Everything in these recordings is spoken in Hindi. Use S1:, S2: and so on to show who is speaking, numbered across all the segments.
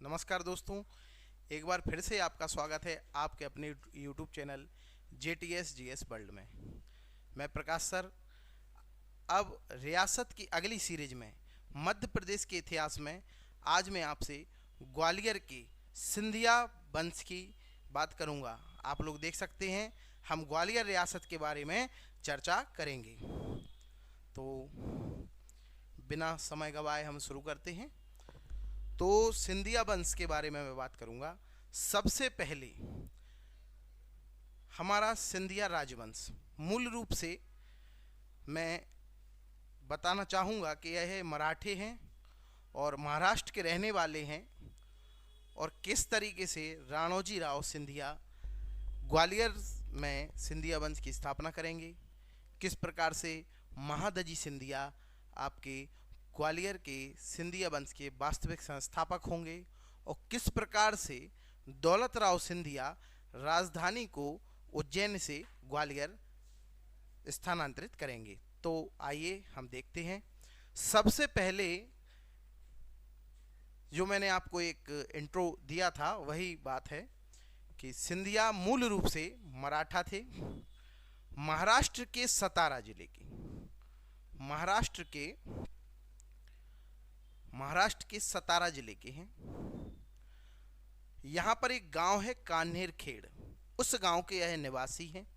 S1: नमस्कार दोस्तों, एक बार फिर से आपका स्वागत है आपके अपने YouTube channel JTS GS world में। मैं प्रकाश सर। अब रियासत की अगली सीरीज में मध्य प्रदेश के इतिहास में आज मैं आपसे ग्वालियर के सिंधिया वंश की बात करूंगा। आप लोग देख सकते हैं हम ग्वालियर रियासत के बारे में चर्चा करेंगे। तो बिना समय गवाए हम शुरू करते हैं। तो सिंधिया वंश के बारे में मैं बात करूंगा। सबसे पहले हमारा सिंधिया राजवंश, मूल रूप से मैं बताना चाहूँगा कि यह मराठे हैं और महाराष्ट्र के रहने वाले हैं, और किस तरीके से राणोजी राव सिंधिया ग्वालियर में सिंधिया वंश की स्थापना करेंगे, किस प्रकार से महादजी सिंधिया आपके ग्वालियर के सिंधिया वंश के वास्तविक संस्थापक होंगे, और किस प्रकार से दौलत राव सिंधिया राजधानी को उज्जैन से ग्वालियर स्थानांतरित करेंगे। तो आइए हम देखते हैं। सबसे पहले जो मैंने आपको एक इंट्रो दिया था वही बात है कि सिंधिया मूल रूप से मराठा थे। महाराष्ट्र के सतारा जिले के महाराष्ट्र के सतारा जिले के हैं। यहाँ पर एक गांव है कान्हेर खेड़, उस गांव के यह निवासी हैं।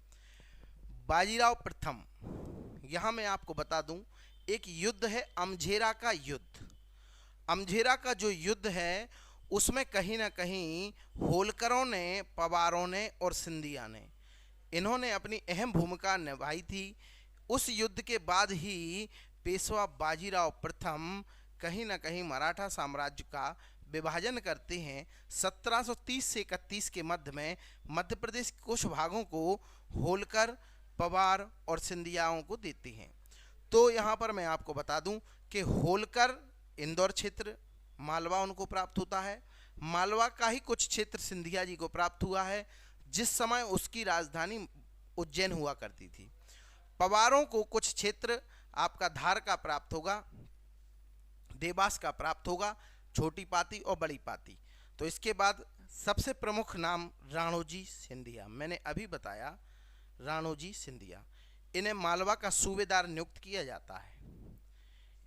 S1: बाजीराव प्रथम, यहाँ मैं आपको बता दूं, एक युद्ध है अमझेरा का युद्ध। अमझेरा का जो युद्ध है उसमें कहीं ना कहीं होलकरों ने, पवारों ने और सिंधिया ने, इन्होंने अपनी अहम भूमिका निभाई थी। उस युद्ध के बाद ही पेशवा बाजीराव प्रथम कहीं ना कहीं मराठा साम्राज्य का विभाजन करते हैं। 1730 से 31 के मध्य में मध्य प्रदेश के कुछ भागों को होलकर, पवार और सिंधियाओं को देते हैं। तो यहाँ पर मैं आपको बता दूं कि होलकर इंदौर क्षेत्र, मालवा उनको प्राप्त होता है। मालवा का ही कुछ क्षेत्र सिंधिया जी को प्राप्त हुआ है, जिस समय उसकी राजधानी उज्जैन हुआ करती थी। पवारों को कुछ क्षेत्र आपका धार का प्राप्त होगा, देवास का प्राप्त होगा, छोटी पाती और बड़ी पाती। तो इसके बाद सबसे प्रमुख नाम राणोजी सिंधिया, मैंने अभी बताया राणोजी सिंधिया, इन्हें मालवा का सूबेदार नियुक्त किया जाता है।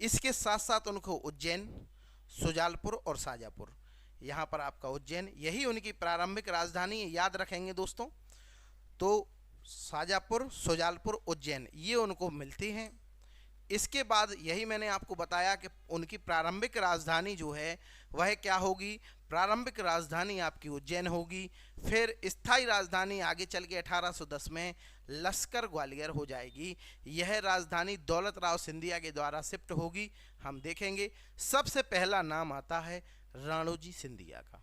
S1: इसके साथ साथ उनको उज्जैन, सुजालपुर और शाजापुर, यहाँ पर आपका उज्जैन, यही उनकी प्रारंभिक राजधानी है, याद रखेंगे दोस्तों। तो शाजापुर, सुजालपुर, उज्जैन ये उनको मिलते हैं। इसके बाद यही मैंने आपको बताया कि उनकी प्रारंभिक राजधानी जो है वह क्या होगी, प्रारंभिक राजधानी आपकी उज्जैन होगी। फिर स्थायी राजधानी आगे चल के 1810 में लश्कर ग्वालियर हो जाएगी। यह राजधानी दौलत राव सिंधिया के द्वारा शिफ्ट होगी, हम देखेंगे। सबसे पहला नाम आता है राणोजी सिंधिया का।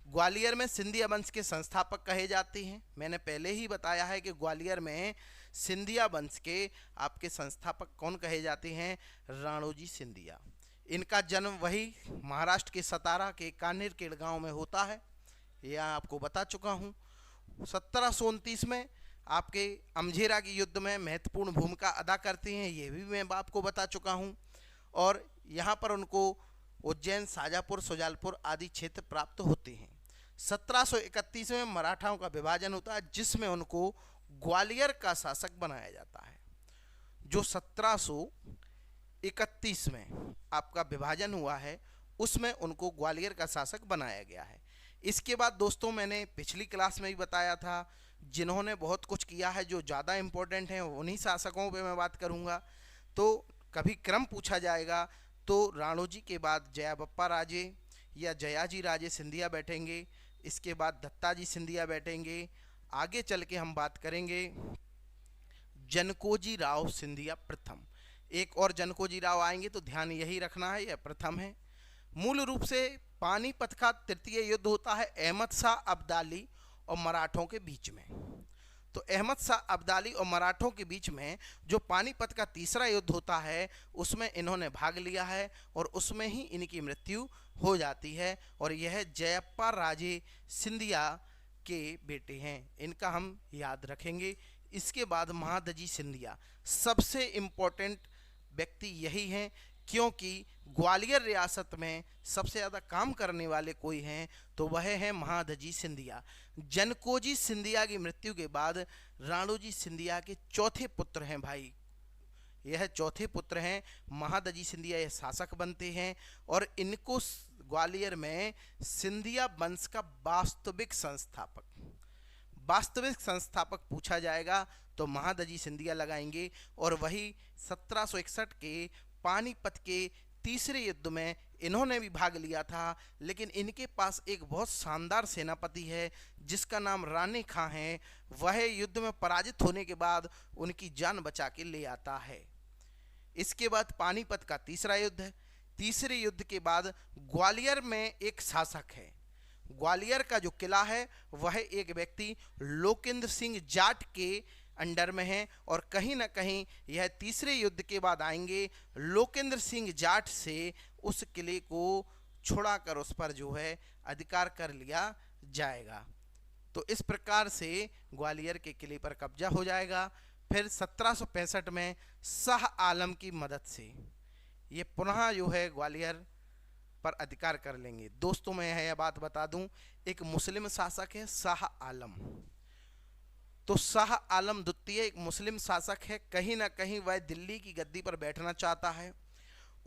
S1: ग्वालियर में सिंधिया वंश के संस्थापक कहे जाते हैं। मैंने पहले ही बताया है कि ग्वालियर में सिंधिया वंश के आपके संस्थापक कौन कहे जाते हैं, राणोजी सिंधिया। इनका जन्म वही महाराष्ट्र के सतारा के कान्हेर खेड़ गांव में होता है, यह आपको बता चुका हूँ। 1729 में आपके अमझेरा के युद्ध में महत्वपूर्ण भूमिका अदा करते हैं, ये भी मैं आपको बता चुका हूँ। और यहाँ पर उनको उज्जैन, शाजापुर, सुजालपुर आदि क्षेत्र प्राप्त होते हैं। 1731 में मराठाओं का विभाजन होता है, जिसमें उनको ग्वालियर का शासक बनाया जाता है। जो 1731 में आपका विभाजन हुआ है उसमें उनको ग्वालियर का शासक बनाया गया है। इसके बाद दोस्तों मैंने पिछली क्लास में भी बताया था, जिन्होंने बहुत कुछ किया है, जो ज़्यादा इम्पोर्टेंट हैं उन्हीं शासकों पे मैं बात करूँगा। तो कभी क्रम पूछा जाएगा तो राणोजी के बाद जयाबप्पा राजे या जयाजी राजे सिंधिया बैठेंगे, इसके बाद दत्ताजी सिंधिया बैठेंगे। आगे चल के हम बात करेंगे जनकोजी राव सिंधिया प्रथम। एक और जनकोजी राव आएंगे तो ध्यान यही रखना है, यह प्रथम है। मूल रूप से पानीपत का तृतीय युद्ध होता है अहमद शाह अब्दाली और मराठों के बीच में। तो अहमद शाह अब्दाली और मराठों के बीच में जो पानीपत का तीसरा युद्ध होता है उसमें इन्होंने भाग लिया है और उसमें ही इनकी मृत्यु हो जाती है। और यह जयप्पा राजे सिंधिया के बेटे हैं, इनका हम याद रखेंगे। इसके बाद महादजी सिंधिया, सबसे इम्पोर्टेंट व्यक्ति यही हैं क्योंकि ग्वालियर रियासत में सबसे ज़्यादा काम करने वाले कोई हैं तो वह हैं महादजी सिंधिया। जनकोजी सिंधिया की मृत्यु के बाद राणोजी सिंधिया के चौथे पुत्र हैं भाई, यह चौथे पुत्र हैं। महादजी सिंधिया यह शासक बनते हैं और इनको ग्वालियर में सिंधिया वंश का वास्तविक संस्थापक पूछा जाएगा तो महादजी सिंधिया लगाएंगे। और वही 1761 के पानीपत के तीसरे युद्ध में इन्होंने भी भाग लिया था, लेकिन इनके पास एक बहुत शानदार सेनापति है जिसका नाम रानी खां है। वह युद्ध में पराजित होने के बाद उनकी जान बचा के ले आता है। इसके बाद पानीपत का तीसरा युद्ध है। तीसरे युद्ध के बाद ग्वालियर में एक शासक है। ग्वालियर का जो किला है वह एक व्यक्ति लोकेंद्र सिंह जाट के अंडर में है और कहीं ना कहीं यह तीसरे युद्ध के बाद आएंगे। लोकेंद्र सिंह जाट से उस किले को छुड़ाकर उस पर जो है अधिकार कर लिया जाएगा। तो इस प्रकार से ग्वालियर के किले पर कब्जा हो जाएगा। फिर 1765 में शाह आलम की मदद से ये पुनः जो है ग्वालियर पर अधिकार कर लेंगे। दोस्तों मैं यह बात बता दूं, एक मुस्लिम शासक है शाह आलम। तो शाह आलम द्वितीय एक मुस्लिम शासक है। कहीं ना कहीं वह दिल्ली की गद्दी पर बैठना चाहता है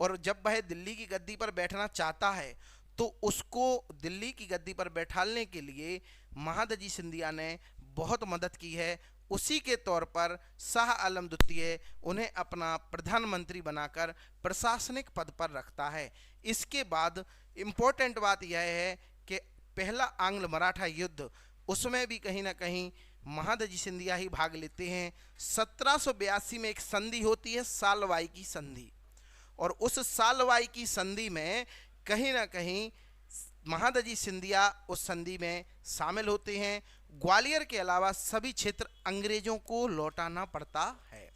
S1: और जब वह दिल्ली की गद्दी पर बैठना चाहता है तो उसको दिल्ली की गद्दी पर बैठालने के लिए महादजी सिंधिया ने बहुत मदद की है। उसी के तौर पर शाह आलम द्वितीय उन्हें अपना प्रधानमंत्री बनाकर प्रशासनिक पद पर रखता है। इसके बाद इम्पोर्टेंट बात यह है कि पहला आंग्ल मराठा युद्ध, उसमें भी कहीं ना कहीं महादजी सिंधिया ही भाग लेते हैं। 1782 में एक संधि होती है, सालवाई की संधि, और उस सालवाई की संधि में कहीं ना कहीं महादजी सिंधिया उस संधि में शामिल होते हैं। ग्वालियर के अलावा सभी क्षेत्र अंग्रेजों को लौटाना पड़ता है।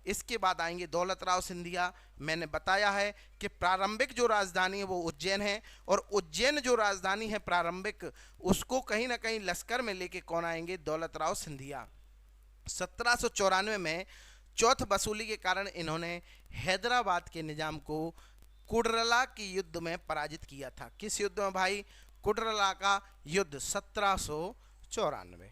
S1: इसके बाद आएंगे दौलत राव सिंधिया। मैंने बताया है कि प्रारंभिक जो राजधानी है वो उज्जैन है और उज्जैन जो राजधानी है प्रारंभिक, उसको कहीं ना कहीं लश्कर में लेके कौन आएंगे? दौलत राव सिंधिया। 1794 में चौथ वसूली के कारण इन्होंने हैदराबाद के निजाम को कुडरला के युद्ध में पराजित किया था। किस युद्ध में भाई? कुडरला का युद्ध 1794।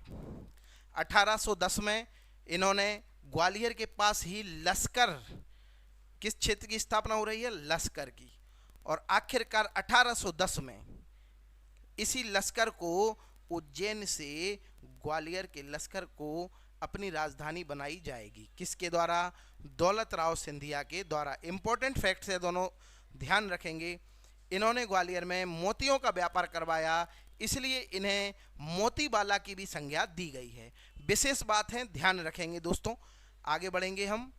S1: 1810 में इन्होंने ग्वालियर के पास ही लश्कर, किस क्षेत्र की स्थापना हो रही है? लश्कर की। और आखिरकार 1810 में इसी लश्कर को उज्जैन से ग्वालियर के लश्कर को अपनी राजधानी बनाई जाएगी। किसके द्वारा? दौलत राव सिंधिया के द्वारा। इंपॉर्टेंट फैक्ट्स है दोनों, ध्यान रखेंगे। इन्होंने ग्वालियर में मोतियों का व्यापार करवाया, इसलिए इन्हें मोतीबाला की भी संज्ञा दी गई है। विशेष बात है, ध्यान रखेंगे दोस्तों। आगे बढ़ेंगे हम।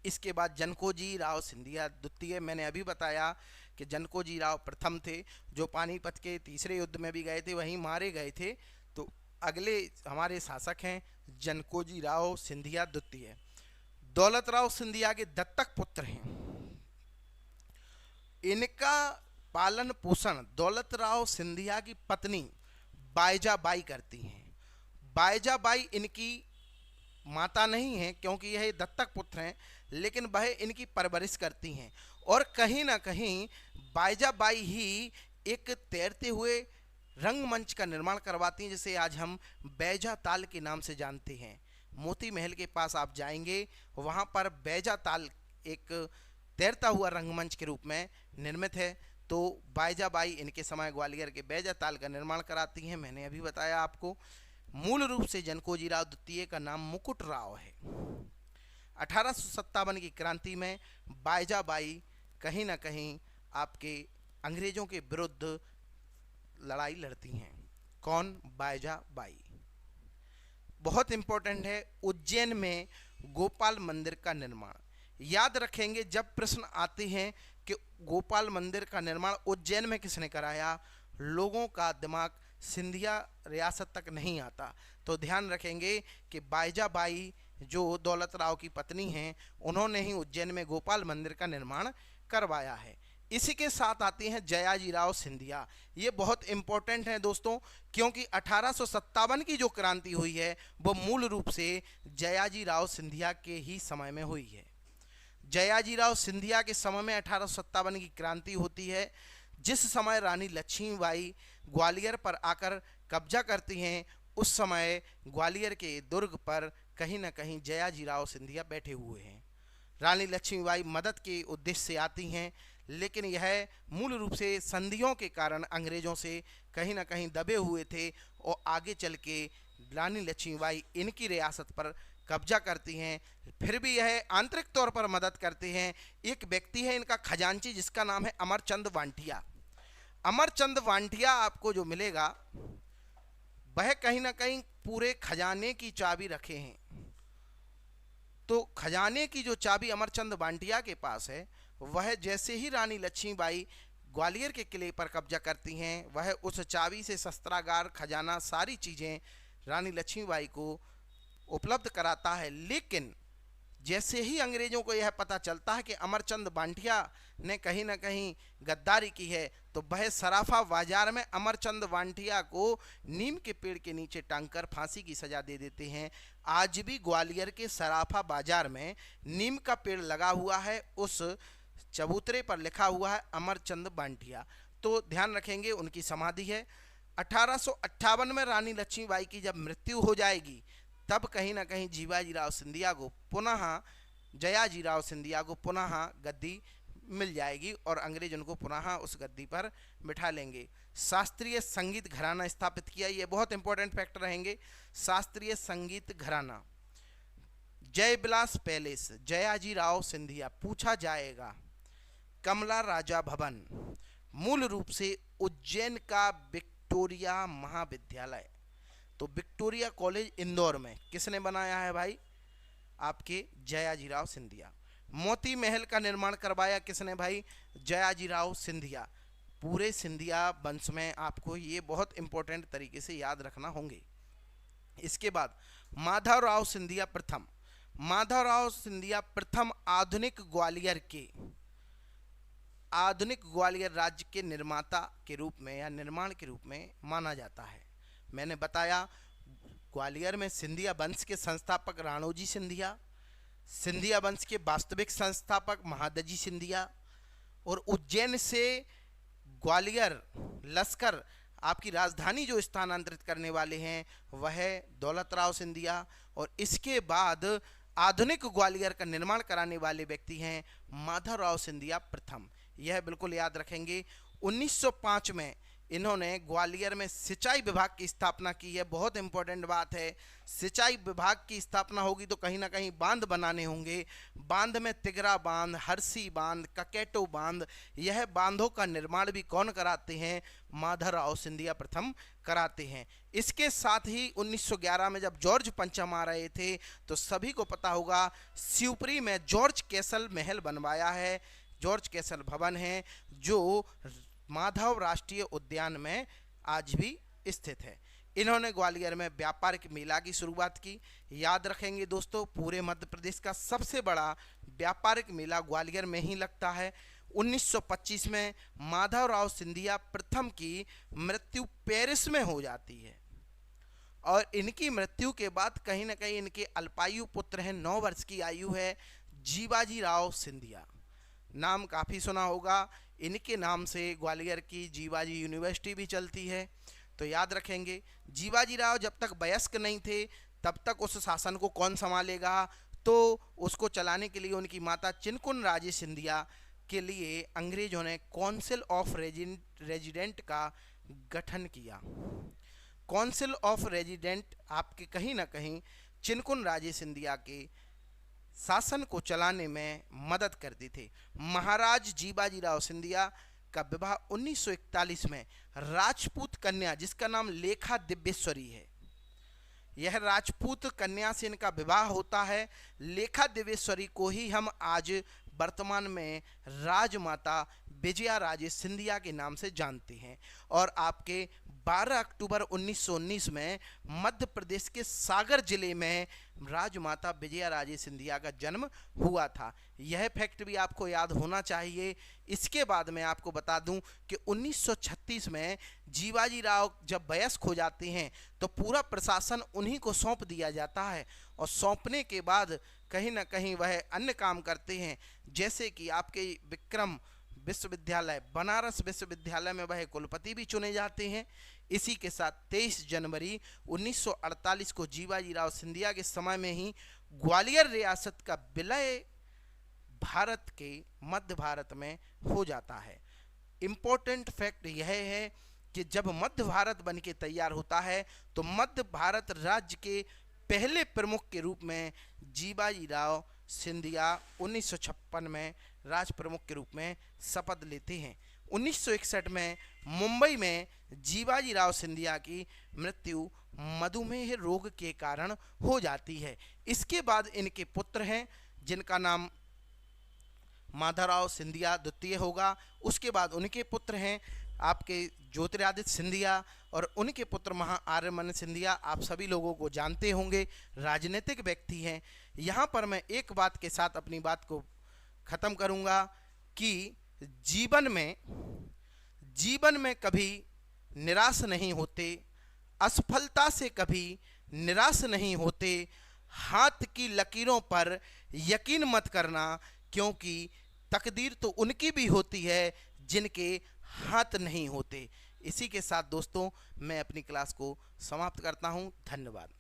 S1: इसके बाद जनकोजी राव सिंधिया द्वितीय। मैंने अभी बताया कि जनकोजी राव प्रथम थे, जो पानीपत के तीसरे युद्ध में भी गए थे, वहीं मारे गए थे। तो अगले हमारे शासक हैं जनकोजी राव सिंधिया द्वितीय। दौलत राव सिंधिया के दत्तक पुत्र हैं। इनका पालन पोषण दौलत राव सिंधिया की पत्नी बाईजाबाई करती हैं। बाईजाबाई इनकी माता नहीं है क्योंकि यह दत्तक पुत्र हैं, लेकिन वह इनकी परवरिश करती हैं। और कहीं ना कहीं बाईजाबाई ही एक तैरते हुए रंगमंच का निर्माण करवाती हैं, जिसे आज हम बैजा ताल के नाम से जानते हैं। मोती महल के पास आप जाएंगे, वहाँ पर बैजा ताल एक तैरता हुआ रंगमंच के रूप में निर्मित है। तो बाईजाबाई इनके समय ग्वालियर के बैजा ताल का निर्माण कराती हैं। मैंने अभी बताया आपको। मूल रूप से जनकोजी राव द्वितीय का नाम मुकुट राव है। 1857 की क्रांति में बाईजाबाई कहीं ना कहीं आपके अंग्रेजों के विरुद्ध लड़ाई लड़ती हैं। कौन? बाईजाबाई। बहुत इंपॉर्टेंट है, उज्जैन में गोपाल मंदिर का निर्माण। याद रखेंगे, जब प्रश्न आते हैं कि गोपाल मंदिर का निर्माण उज्जैन में किसने कराया, लोगों का दिमाग सिंधिया रियासत तक नहीं आता। तो ध्यान रखेंगे कि बाईजाबाई जो दौलत राव की पत्नी हैं, उन्होंने ही उज्जैन में गोपाल मंदिर का निर्माण करवाया है। इसी के साथ आते हैं जयाजी राव सिंधिया। ये बहुत इंपॉर्टेंट है दोस्तों, क्योंकि 1857 की जो क्रांति हुई है वो मूल रूप से जयाजी राव सिंधिया के ही समय में हुई है। जयाजीराव सिंधिया के समय में 1857 की क्रांति होती है, जिस समय रानी लक्ष्मीबाई ग्वालियर पर आकर कब्जा करती हैं, उस समय ग्वालियर के दुर्ग पर कहीं ना कहीं जयाजीराव सिंधिया बैठे हुए हैं। रानी लक्ष्मीबाई मदद के उद्देश्य से आती हैं, लेकिन यह मूल रूप से संधियों के कारण अंग्रेजों से कहीं ना कहीं दबे हुए थे और आगे चल के रानी लक्ष्मीबाई इनकी रियासत पर कब्जा करती हैं। फिर भी यह आंतरिक तौर पर मदद करते हैं। एक व्यक्ति है इनका खजांची, जिसका नाम है अमरचंद वांटिया। अमरचंद वांटिया आपको जो मिलेगा वह कहीं ना कहीं पूरे खजाने की चाबी रखे हैं। तो खजाने की जो चाबी अमरचंद वांटिया के पास है, वह जैसे ही रानी लक्ष्मीबाई ग्वालियर के किले पर कब्जा करती हैं, वह उस चाबी से शस्त्रागार, खजाना, सारी चीज़ें रानी लक्ष्मीबाई को उपलब्ध कराता है। लेकिन जैसे ही अंग्रेजों को यह पता चलता है कि अमरचंद वांटिया ने कहीं ना कहीं गद्दारी की है, तो वह सराफा बाजार में अमरचंद वांटिया को नीम के पेड़ के नीचे टांगकर फांसी की सजा दे देते हैं। आज भी ग्वालियर के सराफा बाजार में नीम का पेड़ लगा हुआ है, उस चबूतरे पर लिखा हुआ है अमरचंद वांटिया। तो ध्यान रखेंगे, उनकी समाधि है। 1858 में रानी लक्ष्मीबाई की जब मृत्यु हो जाएगी, तब कहीं ना कहीं जीवाजीराव सिंधिया को पुनः जयाजीराव सिंधिया को पुनः गद्दी मिल जाएगी और अंग्रेज उनको पुनः उस गद्दी पर बिठा लेंगे। शास्त्रीय संगीत घराना स्थापित किया, ये बहुत इंपॉर्टेंट फैक्टर रहेंगे। शास्त्रीय संगीत घराना, जय विलास पैलेस, जयाजीराव सिंधिया। पूछा जाएगा कमला राजा भवन, मूल रूप से उज्जैन का विक्टोरिया महाविद्यालय, तो विक्टोरिया कॉलेज इंदौर में किसने बनाया है भाई? आपके जयाजीराव सिंधिया। मोती महल का निर्माण करवाया किसने भाई? जयाजीराव सिंधिया। पूरे सिंधिया वंश में आपको ये बहुत इंपॉर्टेंट तरीके से याद रखना होंगे। इसके बाद माधवराव सिंधिया प्रथम। माधवराव सिंधिया प्रथम आधुनिक ग्वालियर राज्य के निर्माता के रूप में या निर्माण के रूप में माना जाता है। मैंने बताया ग्वालियर में सिंधिया वंश के संस्थापक राणोजी सिंधिया, सिंधिया वंश के वास्तविक संस्थापक महादजी सिंधिया, और उज्जैन से ग्वालियर लश्कर आपकी राजधानी जो स्थानांतरित करने वाले हैं वह दौलतराव सिंधिया, और इसके बाद आधुनिक ग्वालियर का निर्माण कराने वाले व्यक्ति हैं माधवराव सिंधिया प्रथम। यह बिल्कुल याद रखेंगे। 1905 में इन्होंने ग्वालियर में सिंचाई विभाग की स्थापना की है। बहुत इंपॉर्टेंट बात है, सिंचाई विभाग की स्थापना होगी तो कहीं ना कहीं बांध बनाने होंगे। बांध में तिगरा बांध, हरसी बांध, ककेटो बांध, यह बांधों का निर्माण भी कौन कराते हैं? माधवराव सिंधिया प्रथम कराते हैं। इसके साथ ही 1911 में जब जॉर्ज पंचम आ रहे थे तो सभी को पता होगा शिवपुरी में जॉर्ज कैसल महल बनवाया है, जॉर्ज कैसल भवन है, जो माधव राष्ट्रीय उद्यान में आज भी स्थित है। इन्होंने ग्वालियर में व्यापारिक मेला की शुरुआत की। याद रखेंगे दोस्तों, पूरे मध्य प्रदेश का सबसे बड़ा व्यापारिक मेला ग्वालियर में ही लगता है। 1925 में माधवराव सिंधिया प्रथम की मृत्यु पेरिस में हो जाती है, और इनकी मृत्यु के बाद कहीं ना कहीं इनके अल्पायु पुत्र हैं, 9 वर्ष की आयु है, जीवाजीराव सिंधिया। नाम काफ़ी सुना होगा, इनके नाम से ग्वालियर की जीवाजी यूनिवर्सिटी भी चलती है। तो याद रखेंगे, जीवाजीराव जब तक वयस्क नहीं थे तब तक उस शासन को कौन संभालेगा? तो उसको चलाने के लिए उनकी माता चिनकुन राजे सिंधिया के लिए अंग्रेजों ने काउंसिल ऑफ रेजिडेंट का गठन किया। काउंसिल ऑफ रेजिडेंट आपके कहीं ना कहीं चिनकुन राजे सिंधिया के शासन को चलाने में मदद करते थे। महाराज जीवाजीराव सिंधिया का विवाह 1941 में राजपूत कन्या, जिसका नाम लेखा दिव्येश्वरी है, यह राजपूत कन्या से इनका विवाह होता है। लेखा दिव्येश्वरी को ही हम आज वर्तमान में राजमाता विजया राजे सिंधिया के नाम से जानते हैं। और आपके 12 अक्टूबर 1919 में मध्य प्रदेश के सागर जिले में राजमाता विजया राजे सिंधिया का जन्म हुआ था। यह फैक्ट भी आपको याद होना चाहिए। इसके बाद मैं आपको बता दूं कि 1936 में जीवाजीराव जब वयस्क हो जाते हैं तो पूरा प्रशासन उन्हीं को सौंप दिया जाता है, और सौंपने के बाद कहीं ना कहीं वह अन्य काम करते हैं, जैसे कि आपके विक्रम विश्वविद्यालय, बनारस विश्वविद्यालय में वह कुलपति भी चुने जाते हैं। इसी के साथ 23 जनवरी 1948 को जीवाजी राव सिंधिया के समय में ही ग्वालियर रियासत का विलय भारत के मध्य भारत में हो जाता है। इम्पोर्टेंट फैक्ट यह है कि जब मध्य भारत बन के तैयार होता है तो मध्य भारत राज्य के पहले प्रमुख के रूप में जीवाजी राव सिंधिया 1956 में राज प्रमुख के रूप में शपथ लेते हैं। 1961 में मुंबई में जीवाजी राव सिंधिया की मृत्यु मधुमेह रोग के कारण हो जाती है। इसके बाद इनके पुत्र हैं जिनका नाम माधवराव सिंधिया द्वितीय होगा। उसके बाद उनके पुत्र हैं आपके ज्योतिरादित्य सिंधिया और उनके पुत्र महाआर्यमन सिंधिया। आप सभी लोगों को जानते होंगे, राजनीतिक व्यक्ति हैं। यहाँ पर मैं एक बात के साथ अपनी बात को ख़त्म करूँगा कि जीवन में कभी निराश नहीं होते, असफलता से कभी निराश नहीं होते। हाथ की लकीरों पर यकीन मत करना, क्योंकि तकदीर तो उनकी भी होती है जिनके हाथ नहीं होते। इसी के साथ दोस्तों मैं अपनी क्लास को समाप्त करता हूं। धन्यवाद।